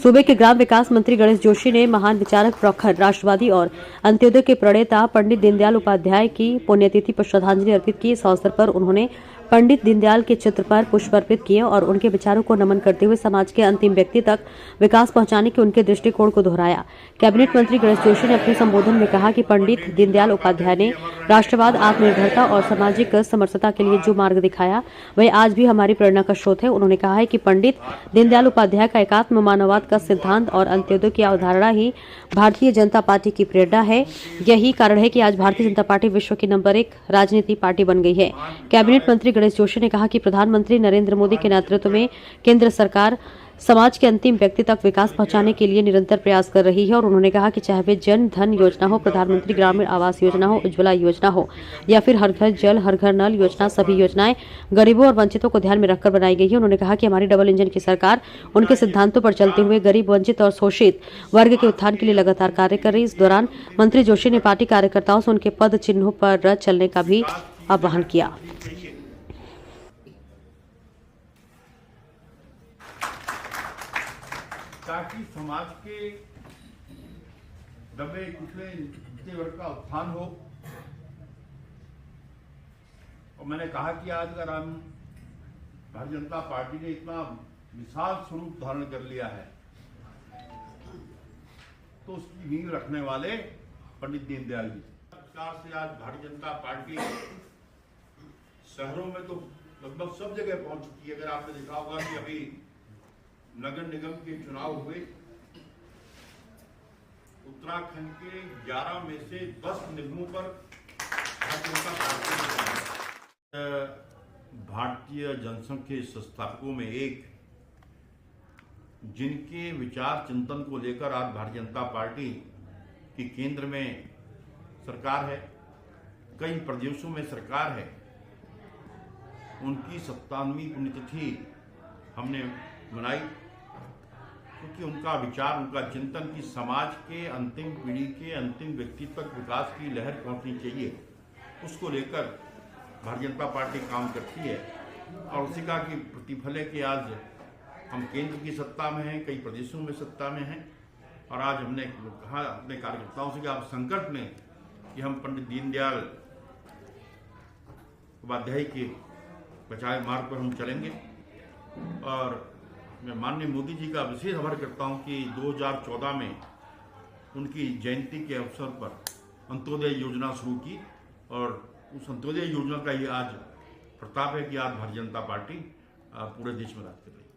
सूबे के ग्राम विकास मंत्री गणेश जोशी ने महान विचारक, प्रखर राष्ट्रवादी और अंत्योदय के प्रणेता पंडित दीनदयाल उपाध्याय की पुण्यतिथि पर श्रद्धांजलि अर्पित की। इस अवसर पर उन्होंने पंडित दीनदयाल के चित्र पर पुष्प अर्पित किए और उनके विचारों को नमन करते हुए समाज के अंतिम व्यक्ति तक विकास पहुंचाने के उनके दृष्टिकोण को दोहराया। कैबिनेट मंत्री गणेश जोशी ने अपने संबोधन में कहा कि पंडित दीनदयाल उपाध्याय ने राष्ट्रवाद, आत्मनिर्भरता और सामाजिक समरसता के लिए जो मार्ग दिखाया वह आज भी हमारी प्रेरणा का स्रोत है। उन्होंने कहा है कि पंडित दीनदयाल उपाध्याय का एकात्म मानववाद का सिद्धांत और अंत्योदय की अवधारणा ही भारतीय जनता पार्टी की प्रेरणा है। यही कारण है कि आज भारतीय जनता पार्टी विश्व की नंबर 1 राजनीति पार्टी बन गई है। कैबिनेट मंत्री गणेश जोशी ने कहा कि प्रधानमंत्री नरेंद्र मोदी के नेतृत्व में केंद्र सरकार समाज के अंतिम व्यक्ति तक विकास पहुंचाने के लिए निरंतर प्रयास कर रही है और उन्होंने कहा कि चाहे वे जन धन योजना हो, प्रधानमंत्री ग्रामीण आवास योजना हो, उज्ज्वला योजना हो या फिर हर घर जल हर घर नल योजना, सभी योजनाएं गरीबों और वंचितों को ध्यान में रखकर बनाई गई है। उन्होंने कहा कि हमारी डबल इंजन की सरकार उनके सिद्धांतों पर चलते हुए गरीब, वंचित और शोषित वर्ग के उत्थान के लिए लगातार कार्य कर रही है। इस दौरान मंत्री जोशी ने पार्टी कार्यकर्ताओं से उनके पद चिन्हों पर चलने का भी आह्वान किया। ताकि समाज के दबे कुचले निचले वर्ग का उत्थान हो। और मैंने कहा कि आज अगर हम भारतीय जनता पार्टी ने इतना विशाल स्वरूप धारण कर लिया है तो उसकी नींव रखने वाले पंडित दीनदयाल जी। प्रकार से आज भारतीय जनता पार्टी शहरों में तो लगभग सब जगह पहुंच चुकी है। अगर आपने देखा होगा कि अभी नगर निगम के चुनाव हुए, उत्तराखंड के 11 में से 10 निगमों पर भारतीय जनसंघ के संस्थापकों में एक, जिनके विचार चिंतन को लेकर आज भारतीय जनता पार्टी की केंद्र में सरकार है, कई प्रदेशों में सरकार है, उनकी 57वीं पुण्यतिथि हमने मनाई क्योंकि उनका विचार, उनका चिंतन कि समाज के अंतिम पीढ़ी के अंतिम व्यक्ति तक विकास की लहर पहुंचनी चाहिए, उसको लेकर भारतीय जनता पार्टी काम करती है। और उसी का कि प्रतिफल है कि आज हम केंद्र की सत्ता में हैं, कई प्रदेशों में सत्ता में हैं और आज हमने कहा अपने कार्यकर्ताओं से कि आप संकल्प लें कि हम पंडित दीनदयाल उपाध्याय के बचाए मार्ग पर हम चलेंगे। और मैं माननीय मोदी जी का विशेष आभार करता हूं कि 2014 में उनकी जयंती के अवसर पर अंत्योदय योजना शुरू की और उस अंत्योदय योजना का ही आज प्रताप है कि आज भारतीय जनता पार्टी पूरे देश में राज कर रही है।